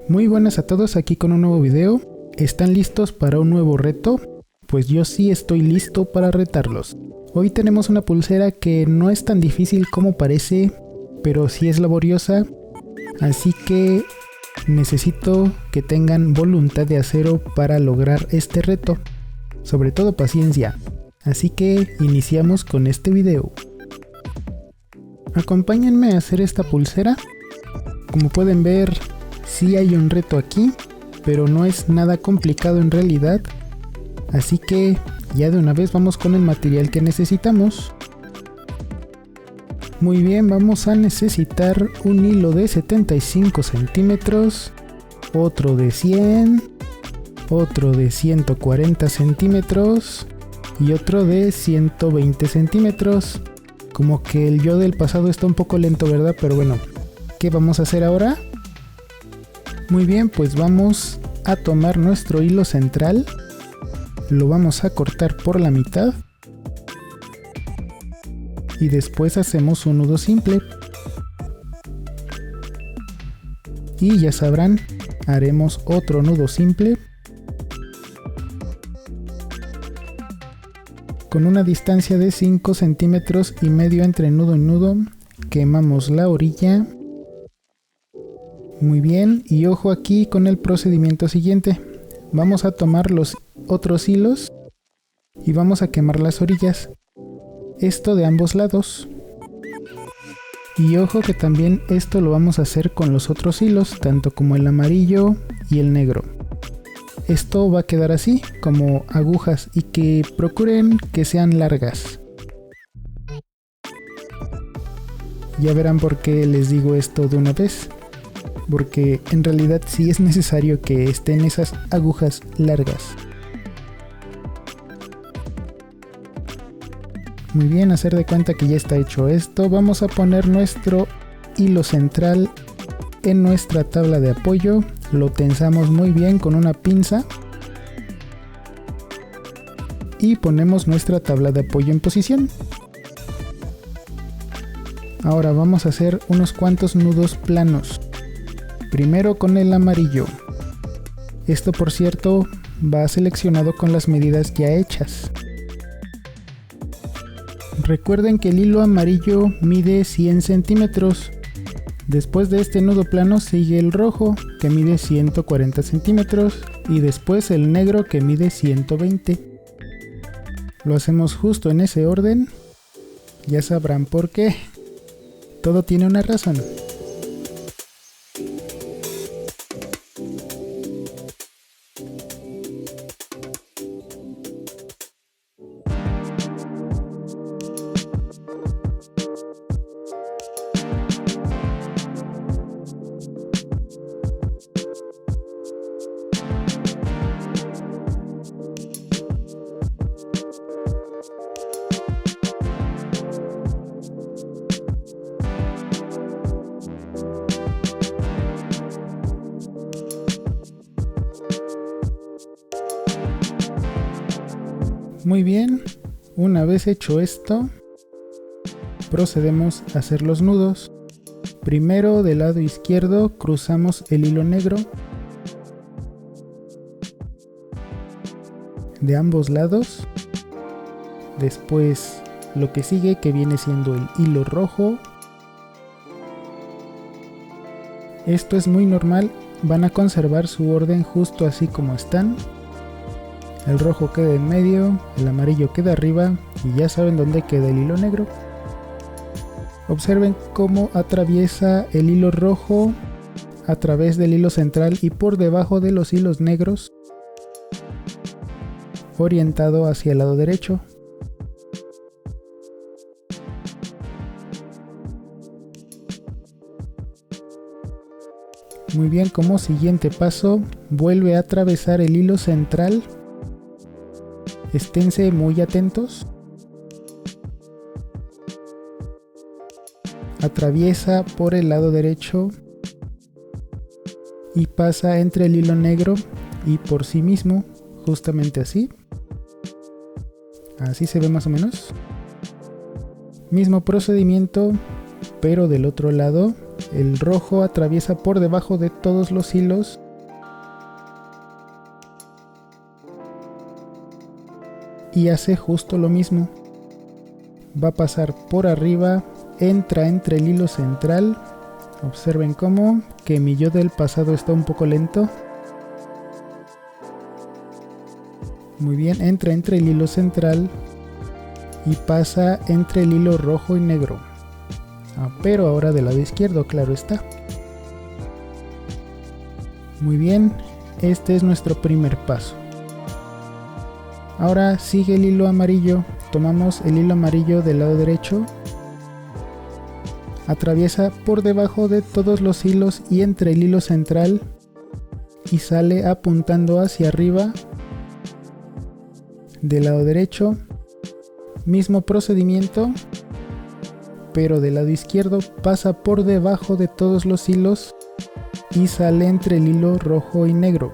Muy buenas a todos, aquí con un nuevo video. ¿Están listos para un nuevo reto? Pues yo sí estoy listo para retarlos. Hoy tenemos una pulsera que no es tan difícil como parece, pero sí es laboriosa, así que necesito que tengan voluntad de acero para lograr este reto, sobre todo paciencia. Así que iniciamos con este video. Acompáñenme a hacer esta pulsera. Como pueden ver, sí hay un reto aquí, pero no es nada complicado en realidad. Así que ya de una vez vamos con el material que necesitamos. Muy bien, vamos a necesitar un hilo de 75 centímetros, otro de 100, otro de 140 centímetros y otro de 120 centímetros. Como que el yo del pasado está un poco lento, ¿verdad? Pero bueno, ¿qué vamos a hacer ahora? Muy bien, pues vamos a tomar nuestro hilo central, lo vamos a cortar por la mitad y después hacemos un nudo simple. Y ya sabrán, haremos otro nudo simple con una distancia de 5 centímetros y medio entre nudo y nudo. Quemamos la orilla. Muy bien, y ojo aquí con el procedimiento siguiente. Vamos a tomar los otros hilos y vamos a quemar las orillas. Esto de ambos lados. Y ojo que también esto lo vamos a hacer con los otros hilos, tanto como el amarillo y el negro. Esto va a quedar así, como agujas, y que procuren que sean largas. Ya verán por qué les digo esto de una vez. Porque en realidad sí es necesario que estén esas agujas largas. Muy bien, hacer de cuenta que ya está hecho esto. Vamos a poner nuestro hilo central en nuestra tabla de apoyo. Lo tensamos muy bien con una pinza. Y ponemos nuestra tabla de apoyo en posición. Ahora vamos a hacer unos cuantos nudos planos. Primero con el amarillo. Esto, por cierto, va seleccionado con las medidas ya hechas. Recuerden que el hilo amarillo mide 100 centímetros. Después de este nudo plano sigue el rojo, que mide 140 centímetros, y después el negro, que mide 120. Lo hacemos justo en ese orden. Ya sabrán por qué. Todo tiene una razón. Muy bien, una vez hecho esto, procedemos a hacer los nudos. Primero del lado izquierdo cruzamos el hilo negro de ambos lados. Después lo que sigue, que viene siendo el hilo rojo. Esto es muy normal, van a conservar su orden justo así como están. El rojo queda en medio, el amarillo queda arriba y ya saben dónde queda el hilo negro. Observen cómo atraviesa el hilo rojo a través del hilo central y por debajo de los hilos negros, orientado hacia el lado derecho. Muy bien, como siguiente paso, vuelve a atravesar el hilo central. Esténse muy atentos. Atraviesa por el lado derecho y pasa entre el hilo negro y por sí mismo, justamente así. Así se ve más o menos. Mismo procedimiento, pero del otro lado, el rojo atraviesa por debajo de todos los hilos y hace justo lo mismo. Va a pasar por arriba, entra entre el hilo central. Observen cómo que mi yo del pasado está un poco lento. Muy bien, entra entre el hilo central y pasa entre el hilo rojo y negro. Pero ahora del lado izquierdo, claro está. Muy bien, este es nuestro primer paso. Ahora sigue el hilo amarillo. Tomamos el hilo amarillo del lado derecho. Atraviesa por debajo de todos los hilos y entre el hilo central y sale apuntando hacia arriba. Del lado derecho, mismo procedimiento, pero del lado izquierdo pasa por debajo de todos los hilos y sale entre el hilo rojo y negro.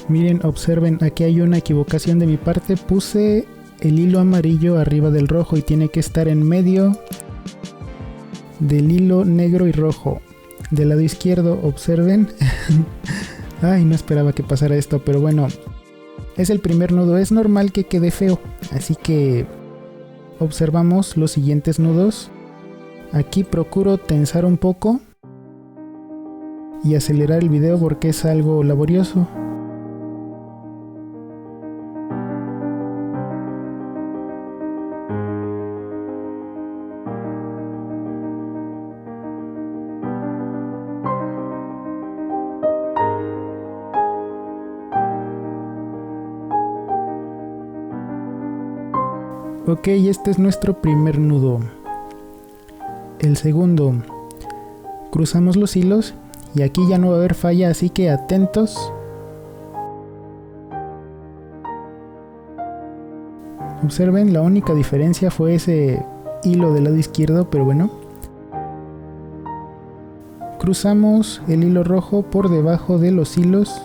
Miren, observen, aquí hay una equivocación de mi parte. Puse el hilo amarillo arriba del rojo y tiene que estar en medio del hilo negro y rojo. Del lado izquierdo, observen. Ay, no esperaba que pasara esto, pero bueno. Es el primer nudo, es normal que quede feo, así que observamos los siguientes nudos. Aquí procuro tensar un poco y acelerar el video porque es algo laborioso. Ok, este es nuestro primer nudo. El segundo, cruzamos los hilos y aquí ya no va a haber falla, así que atentos. Observen, la única diferencia fue ese hilo del lado izquierdo, pero bueno. Cruzamos el hilo rojo por debajo de los hilos.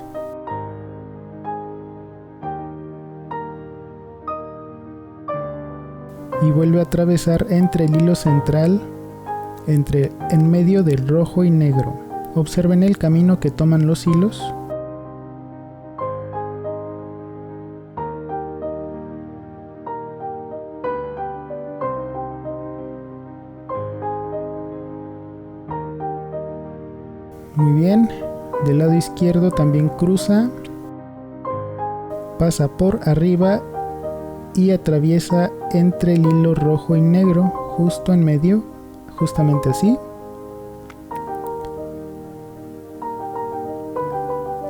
Y vuelve a atravesar entre el hilo central, en medio del rojo y negro. Observen el camino que toman los hilos. Muy bien, del lado izquierdo también cruza, pasa por arriba y atraviesa entre el hilo rojo y negro, justo en medio, justamente así.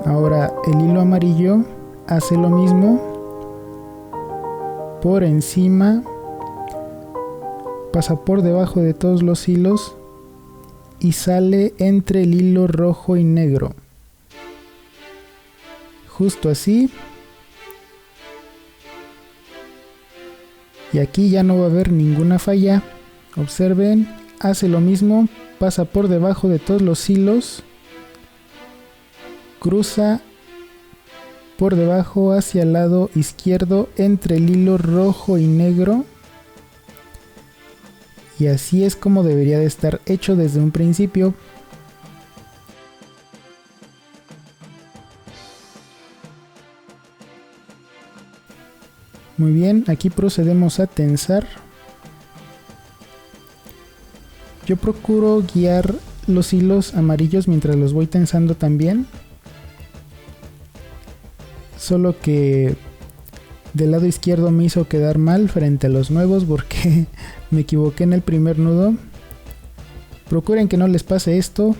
Ahora el hilo amarillo hace lo mismo, por encima, pasa por debajo de todos los hilos y sale entre el hilo rojo y negro, justo así. Y aquí ya no va a haber ninguna falla. Observen, hace lo mismo, pasa por debajo de todos los hilos, cruza por debajo hacia el lado izquierdo entre el hilo rojo y negro. Y así es como debería de estar hecho desde un principio. Muy bien, aquí procedemos a tensar. Yo procuro guiar los hilos amarillos mientras los voy tensando también. Solo que del lado izquierdo me hizo quedar mal frente a los nuevos porque me equivoqué en el primer nudo. Procuren que no les pase esto.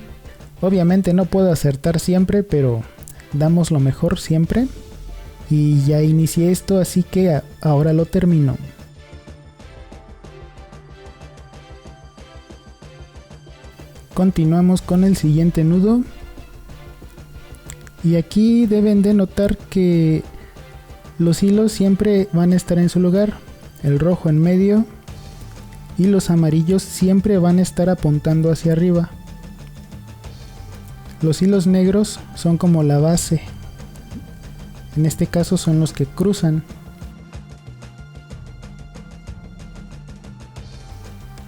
Obviamente no puedo acertar siempre, pero damos lo mejor siempre. Y ya inicié esto, así que ahora lo termino. Continuamos con el siguiente nudo. Y aquí deben de notar que los hilos siempre van a estar en su lugar. El rojo en medio y los amarillos siempre van a estar apuntando hacia arriba. Los hilos negros son como la base. En este caso son los que cruzan.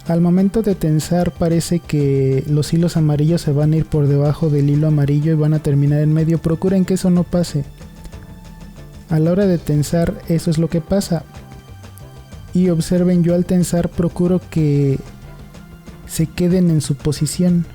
Al momento de tensar parece que los hilos amarillos se van a ir por debajo del hilo amarillo y van a terminar en medio. Procuren que eso no pase. A la hora de tensar eso es lo que pasa. Y observen, yo al tensar procuro que se queden en su posición.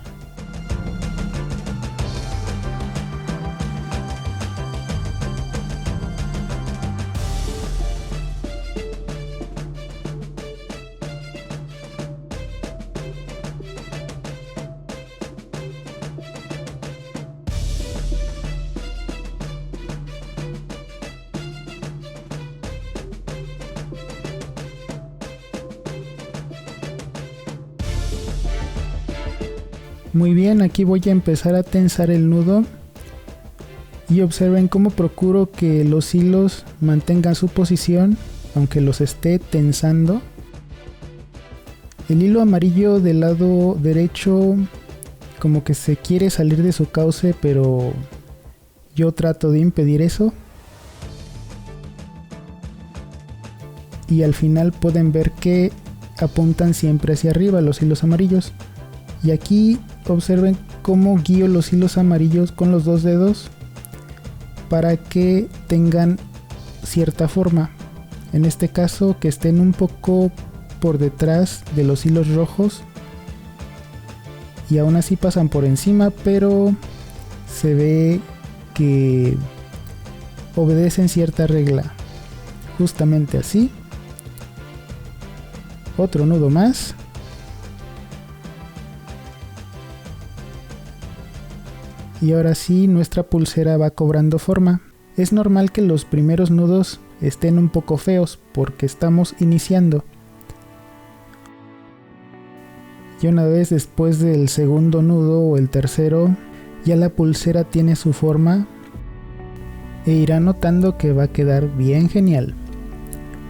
Muy bien, aquí voy a empezar a tensar el nudo y observen cómo procuro que los hilos mantengan su posición aunque los esté tensando. El hilo amarillo del lado derecho como que se quiere salir de su cauce, pero yo trato de impedir eso. Y al final pueden ver que apuntan siempre hacia arriba los hilos amarillos. Y aquí observen cómo guío los hilos amarillos con los dos dedos para que tengan cierta forma. En este caso que estén un poco por detrás de los hilos rojos y aún así pasan por encima, pero se ve que obedecen cierta regla. Justamente así. Otro nudo más. Y ahora sí, nuestra pulsera va cobrando forma. Es normal que los primeros nudos estén un poco feos porque estamos iniciando. Y una vez después del segundo nudo o el tercero, ya la pulsera tiene su forma e irá notando que va a quedar bien genial.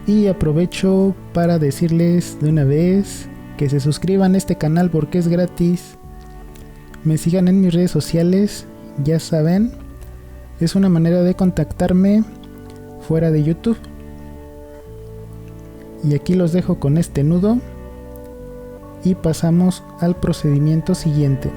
Y aprovecho para decirles de una vez que se suscriban a este canal porque es gratis. Me sigan en mis redes sociales, ya saben, es una manera de contactarme fuera de YouTube. Y aquí los dejo con este nudo y pasamos al procedimiento siguiente.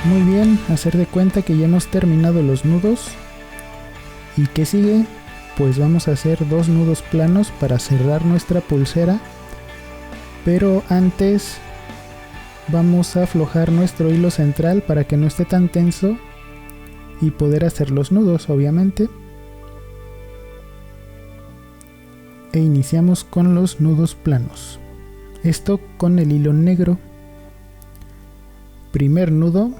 Muy bien, hacer de cuenta que ya hemos terminado los nudos. ¿Y qué sigue? Pues vamos a hacer dos nudos planos para cerrar nuestra pulsera. Pero antes vamos a aflojar nuestro hilo central para que no esté tan tenso y poder hacer los nudos, obviamente. E iniciamos con los nudos planos. Esto con el hilo negro. Primer nudo.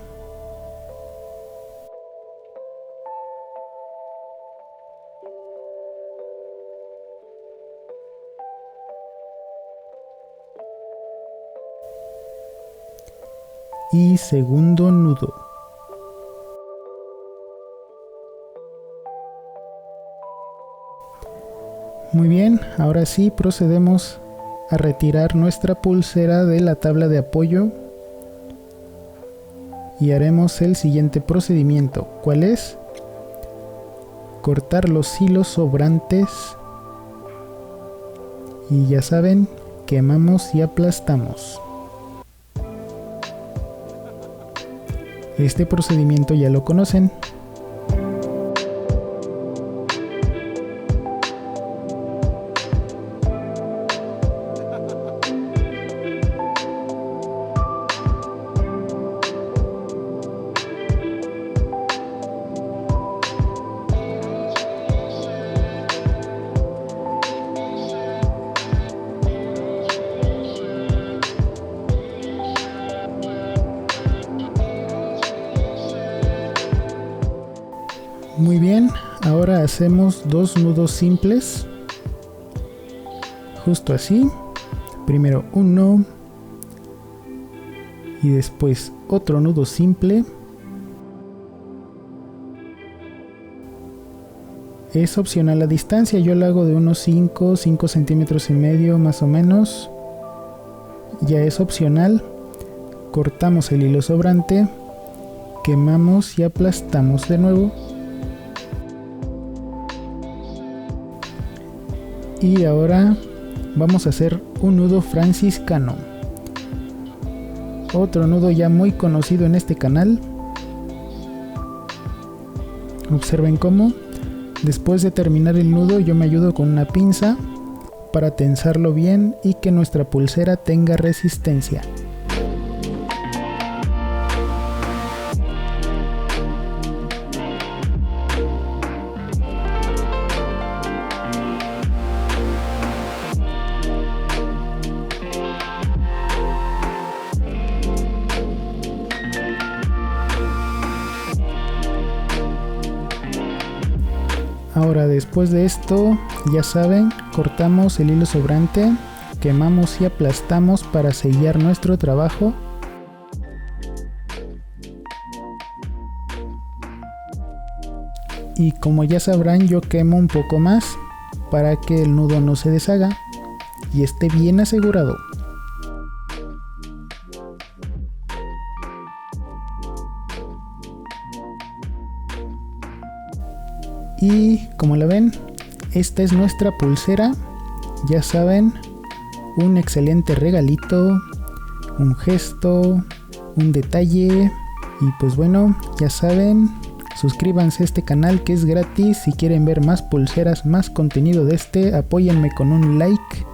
Y segundo nudo. Muy bien, ahora sí procedemos a retirar nuestra pulsera de la tabla de apoyo y haremos el siguiente procedimiento. ¿Cuál es? Cortar los hilos sobrantes y ya saben, quemamos y aplastamos. Este procedimiento ya lo conocen. Muy bien, ahora hacemos 2 nudos simples, justo así. Primero uno y después otro nudo simple. Es opcional la distancia, yo lo hago de unos 5 centímetros y medio más o menos. Ya es opcional. Cortamos el hilo sobrante, quemamos y aplastamos de nuevo. Y ahora vamos a hacer un nudo franciscano, otro nudo ya muy conocido en este canal. Observen cómo después de terminar el nudo yo me ayudo con una pinza para tensarlo bien y que nuestra pulsera tenga resistencia. Ahora, después de esto, ya saben, cortamos el hilo sobrante, quemamos y aplastamos para sellar nuestro trabajo. Y como ya sabrán, yo quemo un poco más para que el nudo no se deshaga y esté bien asegurado. Y como la ven, esta es nuestra pulsera. Ya saben, un excelente regalito, un gesto, un detalle. Y pues bueno, ya saben, suscríbanse a este canal que es gratis. Si quieren ver más pulseras, más contenido de este, apóyenme con un like.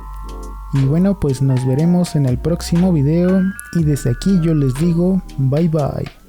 Y bueno, pues nos veremos en el próximo video. Y desde aquí yo les digo bye bye.